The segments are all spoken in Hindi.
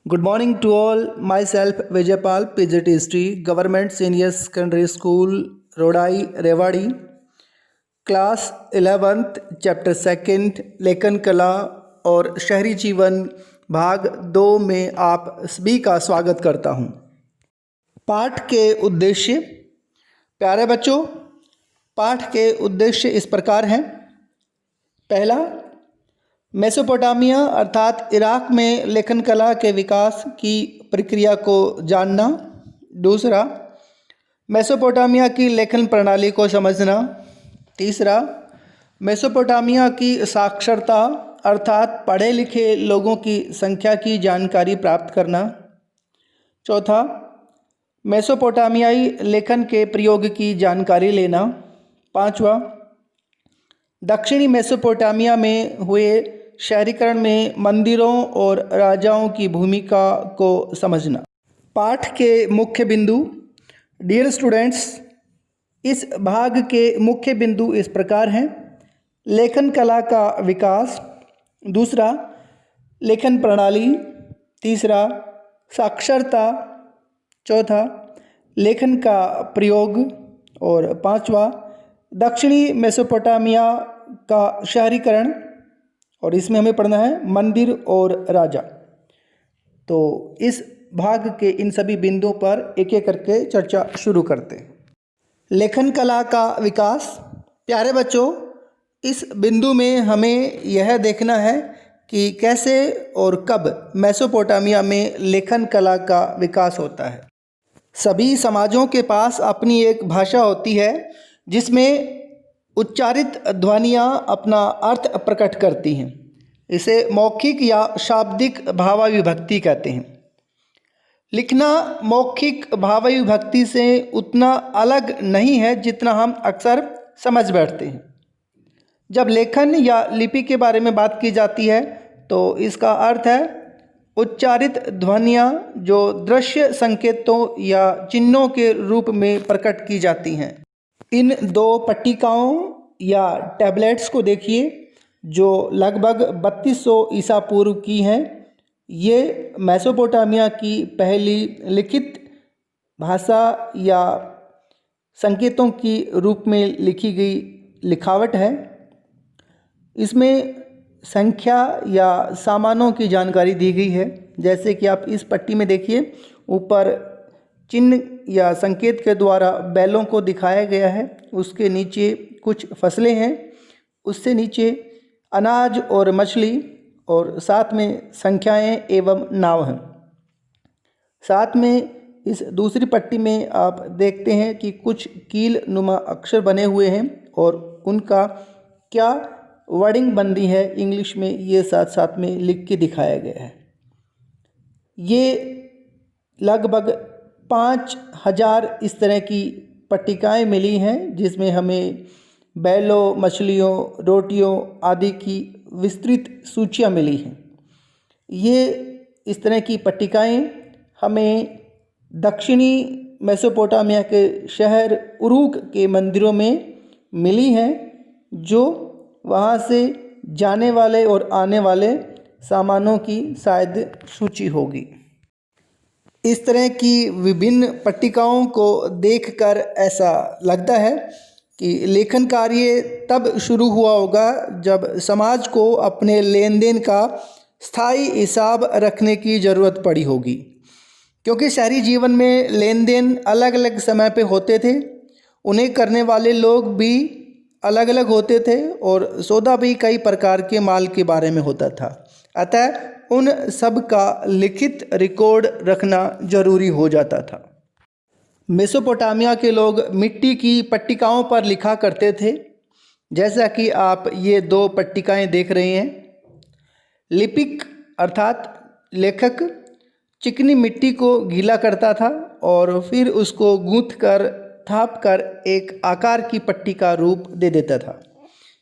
Good morning to all. Myself Vijaypal, PGT History, Government Senior Secondary School, Rodai, Rewadi, Class 11th, Chapter 2nd, लेखन कला और शहरी जीवन भाग 2 में आप सभी का स्वागत करता हूँ। पाठ के उद्देश्य। प्यारे बच्चों, पाठ के उद्देश्य इस प्रकार हैं। पहला, मेसोपोटामिया अर्थात इराक में लेखन कला के विकास की प्रक्रिया को जानना। दूसरा, मेसोपोटामिया की लेखन प्रणाली को समझना। तीसरा, मेसोपोटामिया की साक्षरता अर्थात पढ़े लिखे लोगों की संख्या की जानकारी प्राप्त करना। चौथा, मेसोपोटामियाई लेखन के प्रयोग की जानकारी लेना। पांचवा, दक्षिणी मेसोपोटामिया में हुए शहरीकरण में मंदिरों और राजाओं की भूमिका को समझना। पाठ के मुख्य बिंदु। डियर स्टूडेंट्स, इस भाग के मुख्य बिंदु इस प्रकार हैं। लेखन कला का विकास। दूसरा, लेखन प्रणाली। तीसरा, साक्षरता। चौथा, लेखन का प्रयोग। और पांचवा, दक्षिणी मेसोपोटामिया का शहरीकरण। और इसमें हमें पढ़ना है मंदिर और राजा। तो इस भाग के इन सभी बिंदुओं पर एक एक करके चर्चा शुरू करते हैं। लेखन कला का विकास। प्यारे बच्चों, इस बिंदु में हमें यह देखना है कि कैसे और कब मेसोपोटामिया में लेखन कला का विकास होता है। सभी समाजों के पास अपनी एक भाषा होती है जिसमें उच्चारित ध्वनियाँ अपना अर्थ प्रकट करती हैं। इसे मौखिक या शाब्दिक भावाभिव्यक्ति कहते हैं। लिखना मौखिक भावाभिव्यक्ति से उतना अलग नहीं है जितना हम अक्सर समझ बैठते हैं। जब लेखन या लिपि के बारे में बात की जाती है तो इसका अर्थ है उच्चारित ध्वनियाँ जो दृश्य संकेतों या चिन्हों के रूप में प्रकट की जाती हैं। इन दो पट्टिकाओं या टैबलेट्स को देखिए जो लगभग 3200 ईसा पूर्व की हैं। ये मेसोपोटामिया की पहली लिखित भाषा या संकेतों की रूप में लिखी गई लिखावट है। इसमें संख्या या सामानों की जानकारी दी गई है। जैसे कि आप इस पट्टी में देखिए, ऊपर चिन्ह या संकेत के द्वारा बैलों को दिखाया गया है। उसके नीचे कुछ फसलें हैं, उससे नीचे अनाज और मछली, और साथ में संख्याएं एवं नाव हैं। साथ में इस दूसरी पट्टी में आप देखते हैं कि कुछ कील नुमा अक्षर बने हुए हैं और उनका क्या वर्डिंग बंदी है इंग्लिश में, ये साथ साथ में लिख के दिखाया गया है। ये लगभग 5000 इस तरह की पट्टिकाएं मिली हैं जिसमें हमें बैलों, मछलियों, रोटियों आदि की विस्तृत सूचियां मिली हैं। ये इस तरह की पट्टिकाएं हमें दक्षिणी मेसोपोटामिया के शहर उरूक के मंदिरों में मिली हैं, जो वहाँ से जाने वाले और आने वाले सामानों की शायद सूची होगी। इस तरह की विभिन्न पट्टिकाओं को देखकर ऐसा लगता है कि लेखन कार्य तब शुरू हुआ होगा जब समाज को अपने लेन देन का स्थायी हिसाब रखने की ज़रूरत पड़ी होगी, क्योंकि शहरी जीवन में लेन देन अलग अलग समय पे होते थे। उन्हें करने वाले लोग भी अलग अलग होते थे और सौदा भी कई प्रकार के माल के बारे में होता था। अतः उन सब का लिखित रिकॉर्ड रखना जरूरी हो जाता था। मेसोपोटामिया के लोग मिट्टी की पट्टिकाओं पर लिखा करते थे, जैसा कि आप ये दो पट्टिकाएं देख रहे हैं। लिपिक अर्थात लेखक चिकनी मिट्टी को गीला करता था और फिर उसको गूंथ कर थाप कर एक आकार की पट्टी का रूप दे देता था,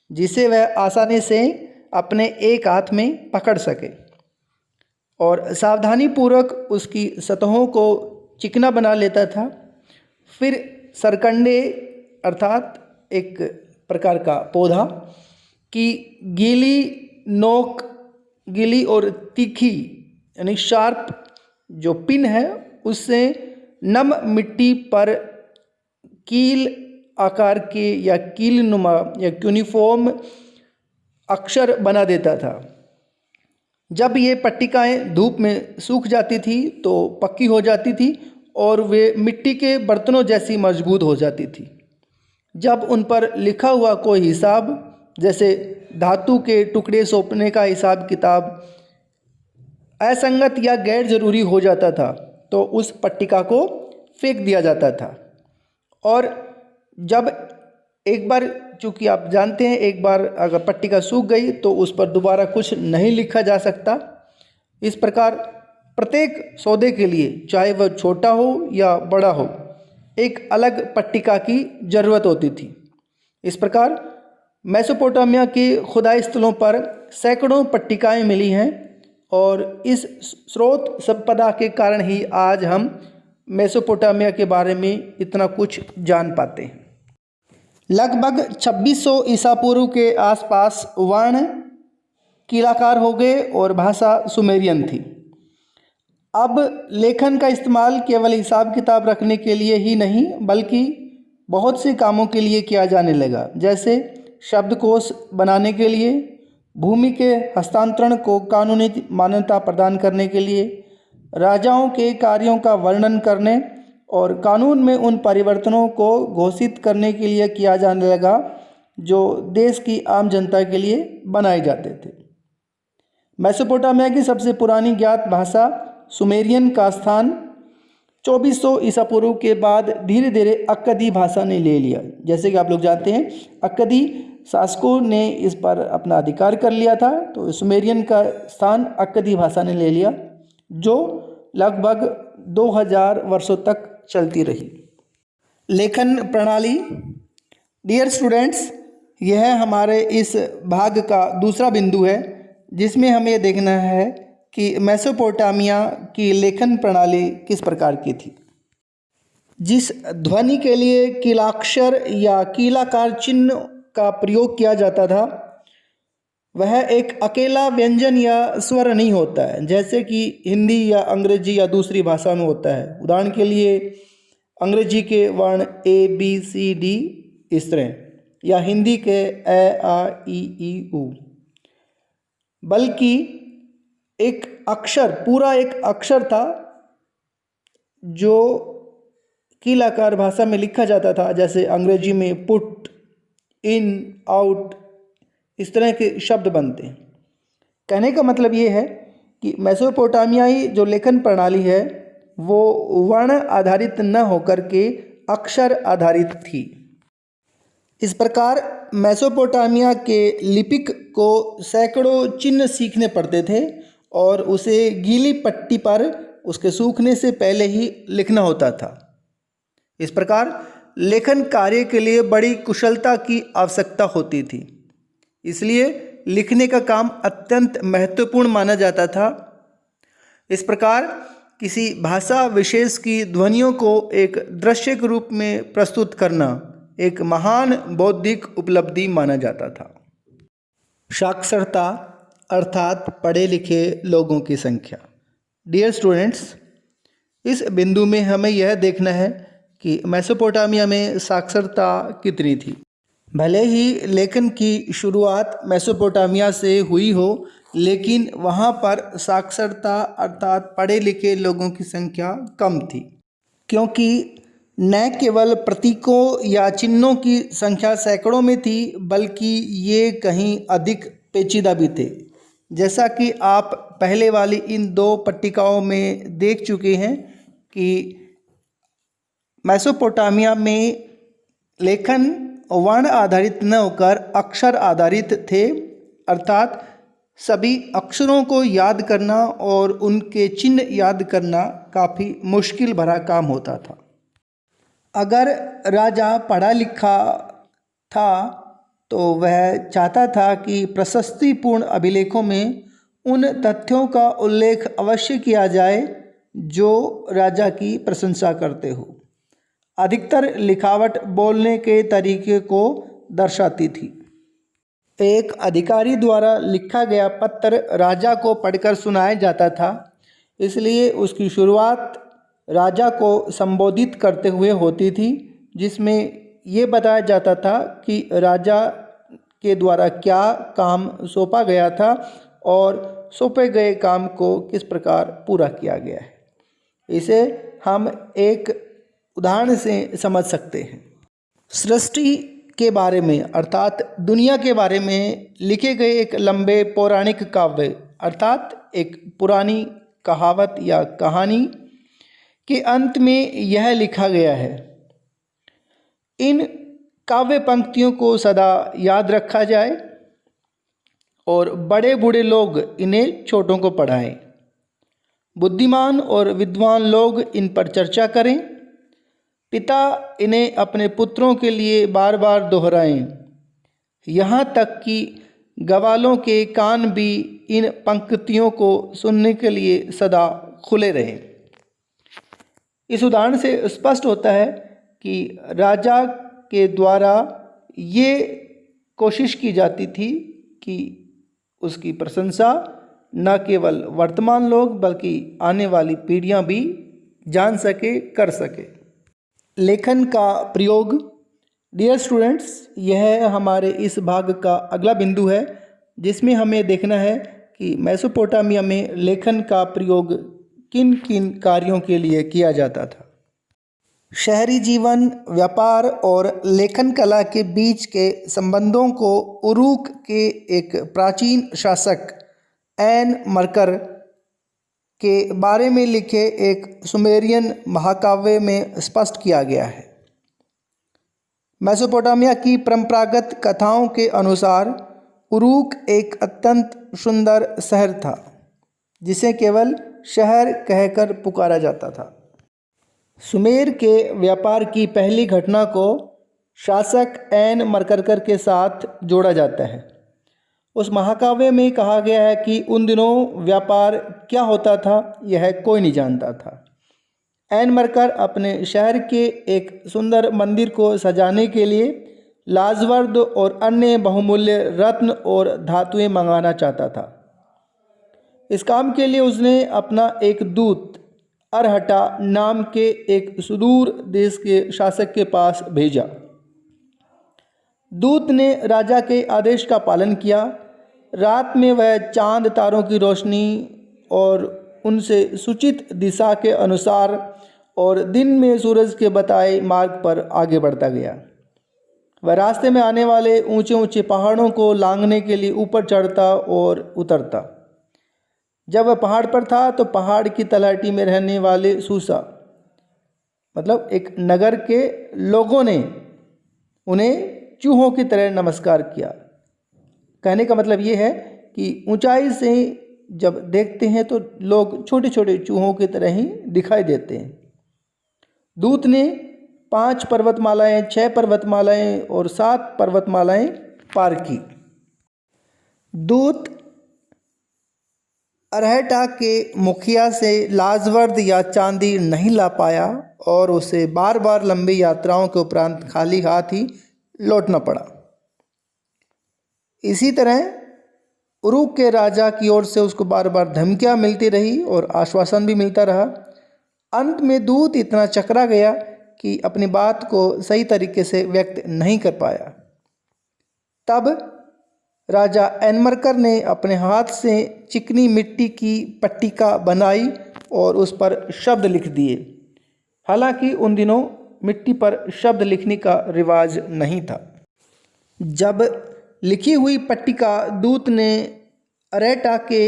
जिसे वह आसानी से अपने एक हाथ में पकड़ सके और सावधानीपूर्वक उसकी सतहों को चिकना बना लेता था। फिर सरकंडे अर्थात एक प्रकार का पौधा की गीली नोक, गीली और तीखी यानी शार्प जो पिन है उससे नम मिट्टी पर कील आकार के या कील नुमा या यूनिफॉर्म अक्षर बना देता था। जब ये पट्टिकाएँ धूप में सूख जाती थी तो पक्की हो जाती थी और वे मिट्टी के बर्तनों जैसी मजबूत हो जाती थी। जब उन पर लिखा हुआ कोई हिसाब, जैसे धातु के टुकड़े सौंपने का हिसाब किताब, असंगत या गैर ज़रूरी हो जाता था तो उस पट्टिका को फेंक दिया जाता था। और जब एक बार, चूँकि आप जानते हैं, एक बार अगर पट्टिका सूख गई तो उस पर दोबारा कुछ नहीं लिखा जा सकता। इस प्रकार प्रत्येक सौदे के लिए, चाहे वह छोटा हो या बड़ा हो, एक अलग पट्टिका की ज़रूरत होती थी। इस प्रकार मेसोपोटामिया के खुदाई स्थलों पर सैकड़ों पट्टिकाएँ मिली हैं और इस स्रोत संपदा के कारण ही आज हम मेसोपोटामिया के बारे में इतना कुछ जान पाते हैं। लगभग 2600 ईसा पूर्व के आसपास वर्ण कीलाकार हो गए और भाषा सुमेरियन थी। अब लेखन का इस्तेमाल केवल हिसाब किताब रखने के लिए ही नहीं बल्कि बहुत से कामों के लिए किया जाने लगा, जैसे शब्दकोश बनाने के लिए, भूमि के हस्तांतरण को कानूनी मान्यता प्रदान करने के लिए, राजाओं के कार्यों का वर्णन करने और कानून में उन परिवर्तनों को घोषित करने के लिए किया जाने लगा जो देश की आम जनता के लिए बनाए जाते थे। मेसोपोटामिया की सबसे पुरानी ज्ञात भाषा सुमेरियन का स्थान 2400 ईसा पूर्व के बाद धीरे धीरे अक्कदी भाषा ने ले लिया। जैसे कि आप लोग जानते हैं, अक्कदी शासकों ने इस पर अपना अधिकार कर लिया था, तो सुमेरियन का स्थान अक्कदी भाषा ने ले लिया, जो लगभग 2000 वर्षों तक चलती रही। लेखन प्रणाली। डियर स्टूडेंट्स, यह हमारे इस भाग का दूसरा बिंदु है जिसमें हमें देखना है कि मेसोपोटामिया की लेखन प्रणाली किस प्रकार की थी। जिस ध्वनि के लिए कीलाक्षर या कीलाकार चिन्ह का प्रयोग किया जाता था वह एक अकेला व्यंजन या स्वर नहीं होता है, जैसे कि हिंदी या अंग्रेजी या दूसरी भाषा में होता है। उदाहरण के लिए अंग्रेजी के वर्ण ABCD इस तरह, या हिंदी के A, A, I, I, U, बल्कि एक अक्षर, पूरा एक अक्षर था जो कीलाकार भाषा में लिखा जाता था। जैसे अंग्रेजी में पुट, इन, आउट, इस तरह के शब्द बनते हैं। कहने का मतलब ये है कि मेसोपोटामियाई जो लेखन प्रणाली है वो वर्ण आधारित न होकर के अक्षर आधारित थी। इस प्रकार मेसोपोटामिया के लिपिक को सैकड़ों चिन्ह सीखने पड़ते थे और उसे गीली पट्टी पर उसके सूखने से पहले ही लिखना होता था। इस प्रकार लेखन कार्य के लिए बड़ी कुशलता की आवश्यकता होती थी, इसलिए लिखने का काम अत्यंत महत्वपूर्ण माना जाता था। इस प्रकार किसी भाषा विशेष की ध्वनियों को एक दृश्य के रूप में प्रस्तुत करना एक महान बौद्धिक उपलब्धि माना जाता था। साक्षरता अर्थात पढ़े लिखे लोगों की संख्या। डियर स्टूडेंट्स, इस बिंदु में हमें यह देखना है कि मेसोपोटामिया में साक्षरता कितनी थी। भले ही लेखन की शुरुआत मेसोपोटामिया से हुई हो, लेकिन वहाँ पर साक्षरता अर्थात पढ़े लिखे लोगों की संख्या कम थी, क्योंकि न केवल प्रतीकों या चिन्हों की संख्या सैकड़ों में थी बल्कि ये कहीं अधिक पेचीदा भी थे। जैसा कि आप पहले वाली इन दो पट्टिकाओं में देख चुके हैं कि मेसोपोटामिया में लेखन वर्ण आधारित न होकर अक्षर आधारित थे, अर्थात सभी अक्षरों को याद करना और उनके चिन्ह याद करना काफ़ी मुश्किल भरा काम होता था। अगर राजा पढ़ा लिखा था तो वह चाहता था कि प्रशस्तिपूर्ण अभिलेखों में उन तथ्यों का उल्लेख अवश्य किया जाए जो राजा की प्रशंसा करते हो। अधिकतर लिखावट बोलने के तरीके को दर्शाती थी। एक अधिकारी द्वारा लिखा गया पत्र राजा को पढ़कर सुनाया जाता था। इसलिए उसकी शुरुआत राजा को संबोधित करते हुए होती थी, जिसमें ये बताया जाता था कि राजा के द्वारा क्या काम सौंपा गया था और सौंपे गए काम को किस प्रकार पूरा किया गया है। इसे हम एक उदाहरण से समझ सकते हैं। सृष्टि के बारे में अर्थात दुनिया के बारे में लिखे गए एक लंबे पौराणिक काव्य अर्थात एक पुरानी कहावत या कहानी के अंत में यह लिखा गया है, इन काव्य पंक्तियों को सदा याद रखा जाए और बड़े बूढ़े लोग इन्हें छोटों को पढ़ाएं, बुद्धिमान और विद्वान लोग इन पर चर्चा करें, पिता इन्हें अपने पुत्रों के लिए बार बार दोहराएं, यहाँ तक कि गवालों के कान भी इन पंक्तियों को सुनने के लिए सदा खुले रहें। इस उदाहरण से स्पष्ट होता है कि राजा के द्वारा ये कोशिश की जाती थी कि उसकी प्रशंसा न केवल वर्तमान लोग बल्कि आने वाली पीढ़ियां भी जान सके, कर सके। लेखन का प्रयोग। डियर स्टूडेंट्स, यह हमारे इस भाग का अगला बिंदु है, जिसमें हमें देखना है कि मेसोपोटामिया में लेखन का प्रयोग किन किन कार्यों के लिए किया जाता था। शहरी जीवन, व्यापार और लेखन कला के बीच के संबंधों को उरूक के एक प्राचीन शासक एन मरकर के बारे में लिखे एक सुमेरियन महाकाव्य में स्पष्ट किया गया है। मेसोपोटामिया की परंपरागत कथाओं के अनुसार उरूक एक अत्यंत सुंदर शहर था, जिसे केवल शहर कहकर पुकारा जाता था। सुमेर के व्यापार की पहली घटना को शासक एन मरकरकर के साथ जोड़ा जाता है। उस महाकाव्य में कहा गया है कि उन दिनों व्यापार क्या होता था यह कोई नहीं जानता था। एन मरकर अपने शहर के एक सुंदर मंदिर को सजाने के लिए लाजवर्द और अन्य बहुमूल्य रत्न और धातुएं मंगाना चाहता था। इस काम के लिए उसने अपना एक दूत अरहटा नाम के एक सुदूर देश के शासक के पास भेजा। दूत ने राजा के आदेश का पालन किया। रात में वह चांद तारों की रोशनी और उनसे सूचित दिशा के अनुसार और दिन में सूरज के बताए मार्ग पर आगे बढ़ता गया। वह रास्ते में आने वाले ऊंचे ऊंचे पहाड़ों को लांघने के लिए ऊपर चढ़ता और उतरता। जब वह पहाड़ पर था तो पहाड़ की तलहटी में रहने वाले सूसा मतलब एक नगर के लोगों ने उन्हें चूहों की तरह नमस्कार किया। कहने का मतलब ये है कि ऊंचाई से जब देखते हैं तो लोग छोटे छोटे चूहों की तरह ही दिखाई देते हैं। दूत ने 5 पर्वतमालाएं, 6 पर्वतमालाएं और 7 पर्वतमालाएं पार की। दूत अरहटा के मुखिया से लाजवर्द या चांदी नहीं ला पाया और उसे बार बार लंबी यात्राओं के उपरांत खाली हाथ ही लौटना पड़ा। इसी तरह उरूक के राजा की ओर से उसको बार बार धमकियां मिलती रही और आश्वासन भी मिलता रहा। अंत में दूत इतना चकरा गया कि अपनी बात को सही तरीके से व्यक्त नहीं कर पाया। तब राजा एनमरकर ने अपने हाथ से चिकनी मिट्टी की पट्टिका बनाई और उस पर शब्द लिख दिए। हालांकि उन दिनों मिट्टी पर शब्द लिखने का रिवाज नहीं था। जब लिखी हुई पट्टिका दूत ने अरेटा के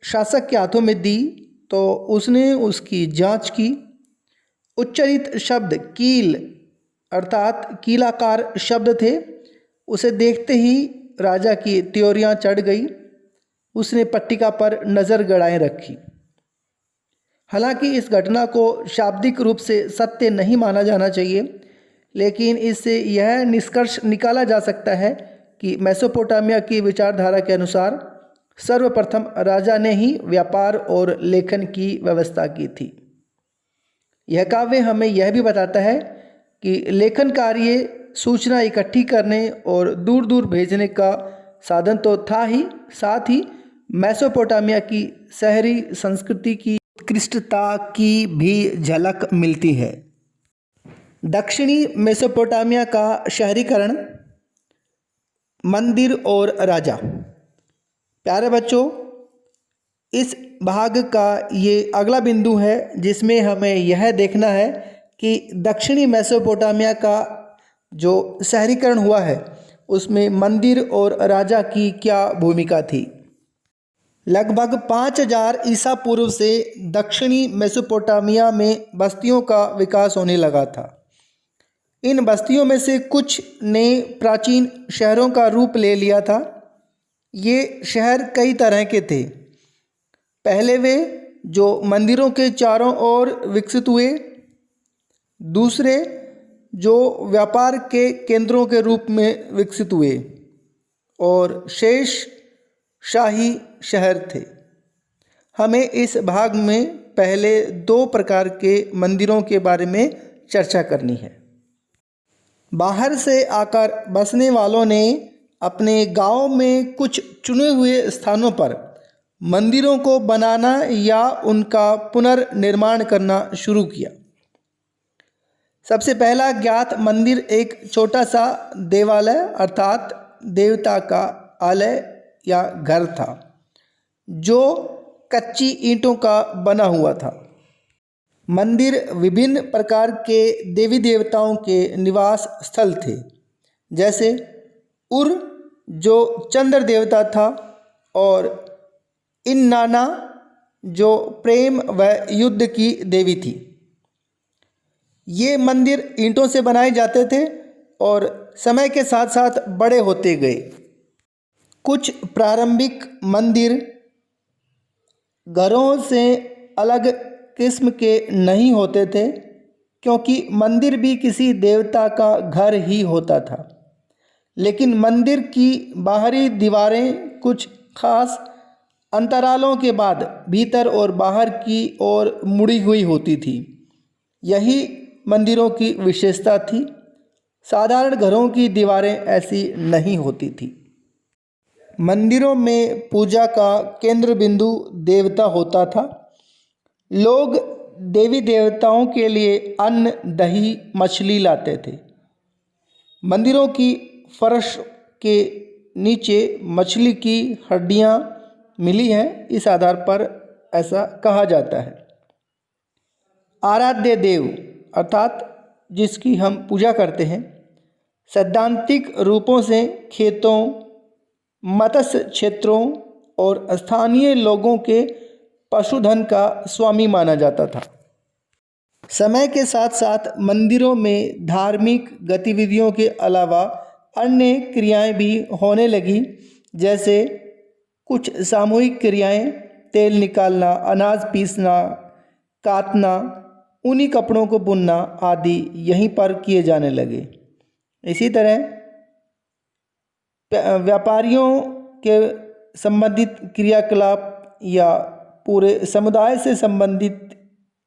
शासक के हाथों में दी तो उसने उसकी जांच की। उच्चारित शब्द कील अर्थात कीलाकार शब्द थे। उसे देखते ही राजा की त्योरियां चढ़ गई। उसने पट्टिका पर नज़र गड़ाए रखी। हालांकि इस घटना को शाब्दिक रूप से सत्य नहीं माना जाना चाहिए, लेकिन इससे यह निष्कर्ष निकाला जा सकता है कि मेसोपोटामिया की विचारधारा के अनुसार सर्वप्रथम राजा ने ही व्यापार और लेखन की व्यवस्था की थी। यह काव्य हमें यह भी बताता है कि लेखन कार्य सूचना इकट्ठी करने और दूर दूर भेजने का साधन तो था ही, साथ ही मेसोपोटामिया की शहरी संस्कृति की उत्कृष्टता की भी झलक मिलती है। दक्षिणी मेसोपोटामिया का शहरीकरण, मंदिर और राजा। प्यारे बच्चों, इस भाग का ये अगला बिंदु है जिसमें हमें यह देखना है कि दक्षिणी मेसोपोटामिया का जो शहरीकरण हुआ है उसमें मंदिर और राजा की क्या भूमिका थी। लगभग 5000 ईसा पूर्व से दक्षिणी मेसोपोटामिया में बस्तियों का विकास होने लगा था। इन बस्तियों में से कुछ ने प्राचीन शहरों का रूप ले लिया था। ये शहर कई तरह के थे। पहले वे जो मंदिरों के चारों ओर विकसित हुए, दूसरे जो व्यापार के केंद्रों के रूप में विकसित हुए, और शेष शाही शहर थे। हमें इस भाग में पहले 2 प्रकार के मंदिरों के बारे में चर्चा करनी है। बाहर से आकर बसने वालों ने अपने गांव में कुछ चुने हुए स्थानों पर मंदिरों को बनाना या उनका पुनर्निर्माण करना शुरू किया। सबसे पहला ज्ञात मंदिर एक छोटा सा देवालय अर्थात देवता का आलय या घर था, जो कच्ची ईंटों का बना हुआ था। मंदिर विभिन्न प्रकार के देवी देवताओं के निवास स्थल थे, जैसे उर जो चंद्र देवता था और इन्नाना जो प्रेम व युद्ध की देवी थी। ये मंदिर ईंटों से बनाए जाते थे और समय के साथ साथ बड़े होते गए। कुछ प्रारंभिक मंदिर घरों से अलग किस्म के नहीं होते थे, क्योंकि मंदिर भी किसी देवता का घर ही होता था। लेकिन मंदिर की बाहरी दीवारें कुछ खास अंतरालों के बाद भीतर और बाहर की ओर मुड़ी हुई होती थी। यही मंदिरों की विशेषता थी। साधारण घरों की दीवारें ऐसी नहीं होती थी। मंदिरों में पूजा का केंद्र बिंदु देवता होता था। लोग देवी देवताओं के लिए अन्न, दही, मछली लाते थे। मंदिरों की फर्श के नीचे मछली की हड्डियां मिली हैं, इस आधार पर ऐसा कहा जाता है। आराध्य देव अर्थात जिसकी हम पूजा करते हैं, सैद्धांतिक रूपों से खेतों, मत्स्य क्षेत्रों और स्थानीय लोगों के पशुधन का स्वामी माना जाता था। समय के साथ साथ मंदिरों में धार्मिक गतिविधियों के अलावा अन्य क्रियाएं भी होने लगी, जैसे कुछ सामूहिक क्रियाएं, तेल निकालना, अनाज पीसना, काटना, ऊनी कपड़ों को बुनना आदि यहीं पर किए जाने लगे। इसी तरह व्यापारियों के संबंधित क्रियाकलाप या पूरे समुदाय से संबंधित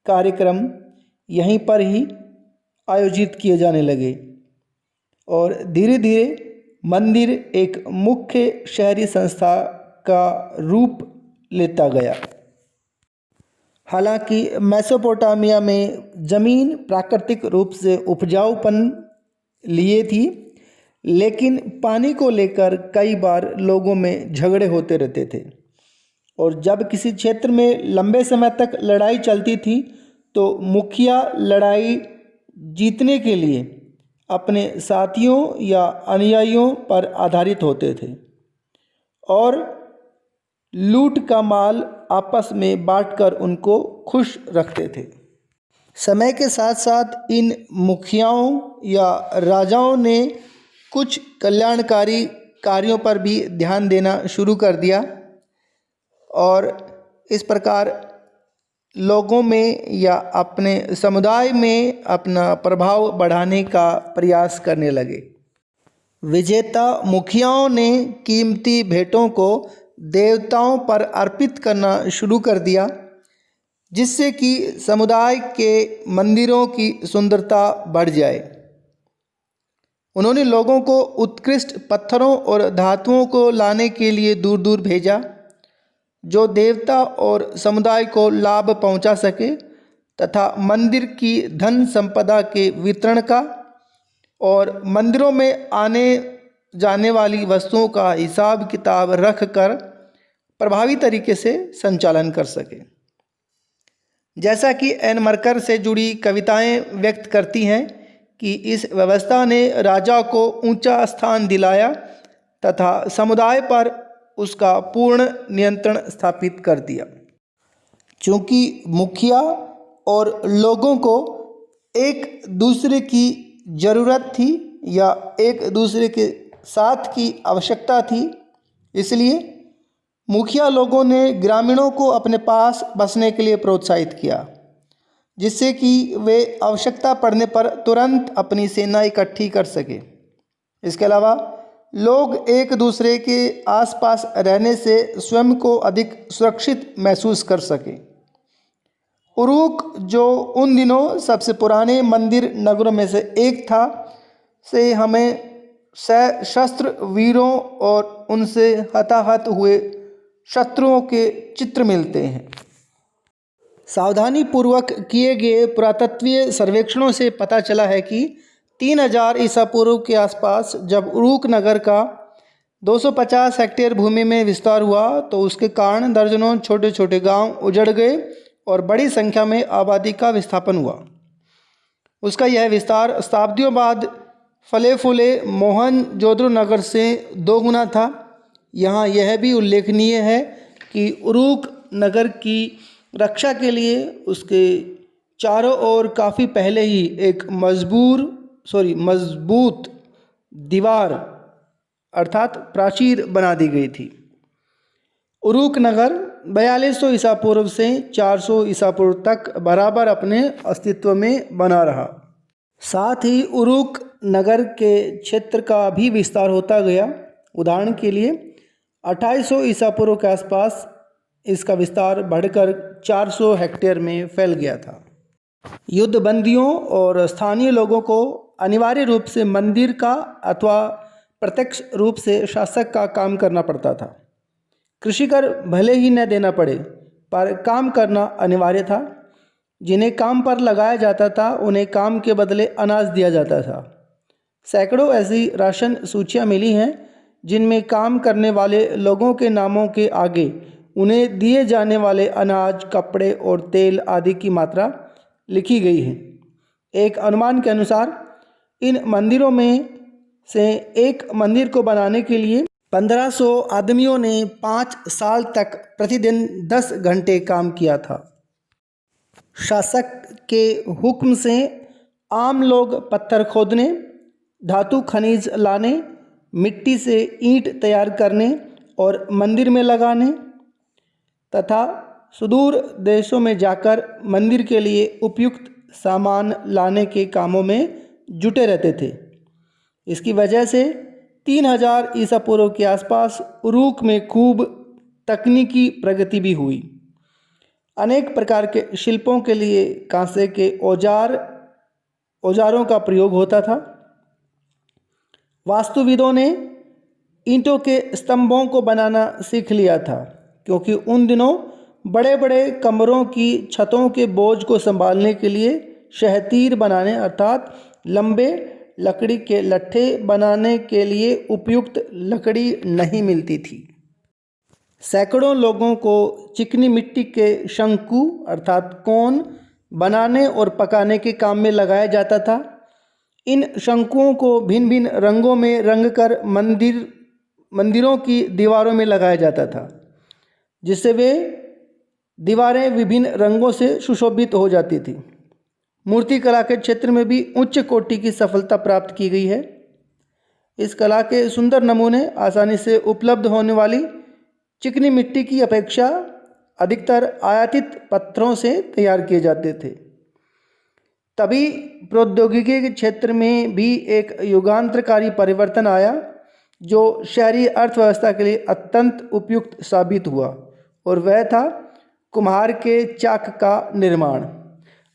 कार्यक्रम यहीं पर ही आयोजित किए जाने लगे और धीरे धीरे मंदिर एक मुख्य शहरी संस्था का रूप लेता गया। हालांकि मेसोपोटामिया में ज़मीन प्राकृतिक रूप से उपजाऊपन लिए थी, लेकिन पानी को लेकर कई बार लोगों में झगड़े होते रहते थे और जब किसी क्षेत्र में लंबे समय तक लड़ाई चलती थी तो मुखिया लड़ाई जीतने के लिए अपने साथियों या अनुयायियों पर आधारित होते थे और लूट का माल आपस में बांटकर उनको खुश रखते थे। समय के साथ साथ इन मुखियाओं या राजाओं ने कुछ कल्याणकारी कार्यों पर भी ध्यान देना शुरू कर दिया और इस प्रकार लोगों में या अपने समुदाय में अपना प्रभाव बढ़ाने का प्रयास करने लगे। विजेता मुखियाओं ने कीमती भेंटों को देवताओं पर अर्पित करना शुरू कर दिया, जिससे कि समुदाय के मंदिरों की सुंदरता बढ़ जाए। उन्होंने लोगों को उत्कृष्ट पत्थरों और धातुओं को लाने के लिए दूर दूर भेजा, जो देवता और समुदाय को लाभ पहुंचा सके तथा मंदिर की धन संपदा के वितरण का और मंदिरों में आने जाने वाली वस्तुओं का हिसाब किताब रख कर प्रभावी तरीके से संचालन कर सके। जैसा कि एन मरकर से जुड़ी कविताएं व्यक्त करती हैं कि इस व्यवस्था ने राजा को ऊंचा स्थान दिलाया तथा समुदाय पर उसका पूर्ण नियंत्रण स्थापित कर दिया। चूँकि मुखिया और लोगों को एक दूसरे की ज़रूरत थी या एक दूसरे के साथ की आवश्यकता थी, इसलिए मुखिया लोगों ने ग्रामीणों को अपने पास बसने के लिए प्रोत्साहित किया, जिससे कि वे आवश्यकता पड़ने पर तुरंत अपनी सेना इकट्ठी कर सके। इसके अलावा लोग एक दूसरे के आसपास रहने से स्वयं को अधिक सुरक्षित महसूस कर सके। उरूक, जो उन दिनों सबसे पुराने मंदिर नगरों में से एक था, से हमें सशस्त्र वीरों और उनसे हताहत हुए शत्रुओं के चित्र मिलते हैं। सावधानी पूर्वक किए गए पुरातत्वीय सर्वेक्षणों से पता चला है कि 3000 ईसा पूर्व के आसपास जब उरूक नगर का 250 हेक्टेयर भूमि में विस्तार हुआ तो उसके कारण दर्जनों छोटे छोटे गांव उजड़ गए और बड़ी संख्या में आबादी का विस्थापन हुआ। उसका यह विस्तार शताब्दियों बाद फले फूले मोहनजोदड़ो नगर से 2 गुना था। यहाँ यह भी उल्लेखनीय है कि उरूक नगर की रक्षा के लिए उसके चारों ओर काफ़ी पहले ही एक मजबूत दीवार अर्थात प्राचीर बना दी गई थी। उरूक नगर 4200 ईसा पूर्व से 400 ईसा पूर्व तक बराबर अपने अस्तित्व में बना रहा। साथ ही उरूक नगर के क्षेत्र का भी विस्तार होता गया। उदाहरण के लिए 2800 ईसा पूर्व के आसपास इसका विस्तार बढ़कर 400 हेक्टेयर में फैल गया था। युद्ध बंदियों और स्थानीय लोगों को अनिवार्य रूप से मंदिर का अथवा प्रत्यक्ष रूप से शासक का काम करना पड़ता था। कृषि कर भले ही न देना पड़े, पर काम करना अनिवार्य था। जिन्हें काम पर लगाया जाता था उन्हें काम के बदले अनाज दिया जाता था। सैकड़ों ऐसी राशन सूचियाँ मिली हैं जिनमें काम करने वाले लोगों के नामों के आगे उन्हें दिए जाने वाले अनाज, कपड़े और तेल आदि की मात्रा लिखी गई है। एक अनुमान के अनुसार इन मंदिरों में से एक मंदिर को बनाने के लिए 1500 आदमियों ने 5 साल तक प्रतिदिन 10 घंटे काम किया था। शासक के हुक्म से आम लोग पत्थर खोदने, धातु खनिज लाने, मिट्टी से ईंट तैयार करने और मंदिर में लगाने तथा सुदूर देशों में जाकर मंदिर के लिए उपयुक्त सामान लाने के कामों में जुटे रहते थे। इसकी वजह से 3000 ईसा पूर्व के आसपास उरूक में खूब तकनीकी प्रगति भी हुई। अनेक प्रकार के शिल्पों के लिए कांसे के औजारों का प्रयोग होता था। वास्तुविदों ने ईंटों के स्तंभों को बनाना सीख लिया था, क्योंकि उन दिनों बड़े बड़े कमरों की छतों के बोझ को संभालने के लिए शहतीर बनाने अर्थात लंबे लकड़ी के लट्ठे बनाने के लिए उपयुक्त लकड़ी नहीं मिलती थी। सैकड़ों लोगों को चिकनी मिट्टी के शंकु अर्थात कोन बनाने और पकाने के काम में लगाया जाता था। इन शंकुओं को भिन्न भिन्न रंगों में रंग कर मंदिरों की दीवारों में लगाया जाता था, जिससे वे दीवारें विभिन्न रंगों से सुशोभित हो जाती थी। मूर्ति कला के क्षेत्र में भी उच्च कोटि की सफलता प्राप्त की गई है। इस कला के सुंदर नमूने आसानी से उपलब्ध होने वाली चिकनी मिट्टी की अपेक्षा अधिकतर आयातित पत्थरों से तैयार किए जाते थे। तभी प्रौद्योगिकी के क्षेत्र में भी एक युगांतरकारी परिवर्तन आया, जो शहरी अर्थव्यवस्था के लिए अत्यंत उपयुक्त साबित हुआ, और वह था कुम्हार के चाक का निर्माण।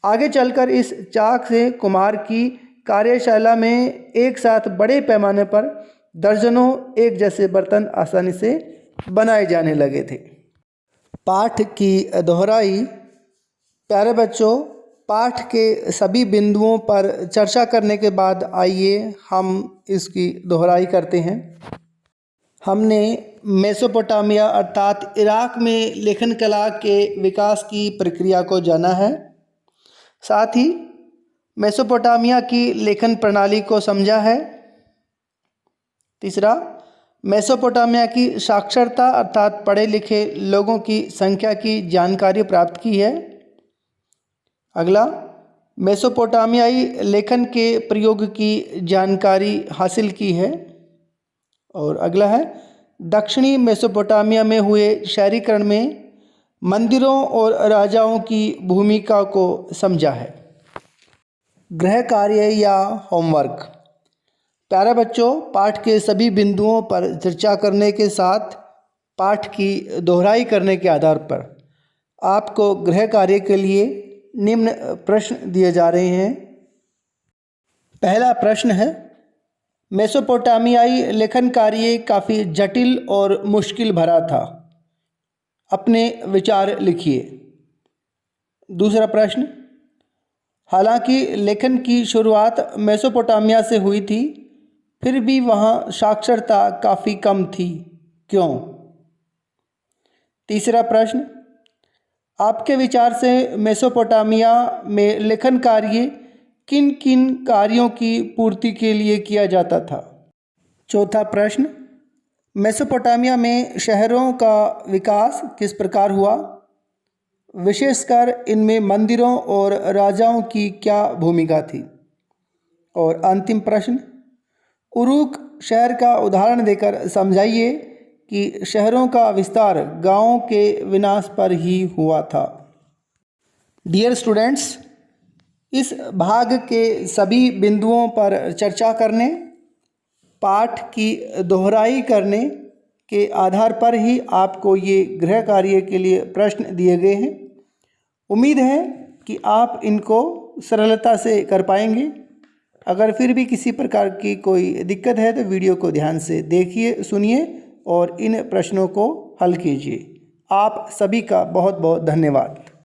आगे चलकर इस चाक से कुम्हार की कार्यशाला में एक साथ बड़े पैमाने पर दर्जनों एक जैसे बर्तन आसानी से बनाए जाने लगे थे। पाठ की दोहराई। प्यारे बच्चों, पाठ के सभी बिंदुओं पर चर्चा करने के बाद आइए हम इसकी दोहराई करते हैं। हमने मेसोपोटामिया अर्थात इराक में लेखन कला के विकास की प्रक्रिया को जाना है। साथ ही मेसोपोटामिया की लेखन प्रणाली को समझा है। तीसरा, मेसोपोटामिया की साक्षरता अर्थात पढ़े लिखे लोगों की संख्या की जानकारी प्राप्त की है। अगला, मेसोपोटामियाई लेखन के प्रयोग की जानकारी हासिल की है। और अगला है, दक्षिणी मेसोपोटामिया में हुए शहरीकरण में मंदिरों और राजाओं की भूमिका को समझा है। गृह कार्य या होमवर्क। प्यारे बच्चों, पाठ के सभी बिंदुओं पर चर्चा करने के साथ पाठ की दोहराई करने के आधार पर आपको गृह कार्य के लिए निम्न प्रश्न दिए जा रहे हैं। पहला प्रश्न है, मेसोपोटामियाई लेखन कार्य काफ़ी जटिल और मुश्किल भरा था। अपने विचार लिखिए। दूसरा प्रश्न, हालांकि लेखन की शुरुआत मेसोपोटामिया से हुई थी, फिर भी वहाँ साक्षरता काफ़ी कम थी, क्यों? तीसरा प्रश्न, आपके विचार से मेसोपोटामिया में लेखन कार्य किन किन कार्यों की पूर्ति के लिए किया जाता था? चौथा प्रश्न, मेसोपोटामिया में शहरों का विकास किस प्रकार हुआ, विशेषकर इनमें मंदिरों और राजाओं की क्या भूमिका थी? और अंतिम प्रश्न, उरूक शहर का उदाहरण देकर समझाइए कि शहरों का विस्तार गांवों के विनाश पर ही हुआ था। डियर स्टूडेंट्स, इस भाग के सभी बिंदुओं पर चर्चा करने, पाठ की दोहराई करने के आधार पर ही आपको ये गृह कार्य के लिए प्रश्न दिए गए हैं। उम्मीद है कि आप इनको सरलता से कर पाएंगे। अगर फिर भी किसी प्रकार की कोई दिक्कत है तो वीडियो को ध्यान से देखिए, सुनिए और इन प्रश्नों को हल कीजिए। आप सभी का बहुत बहुत धन्यवाद।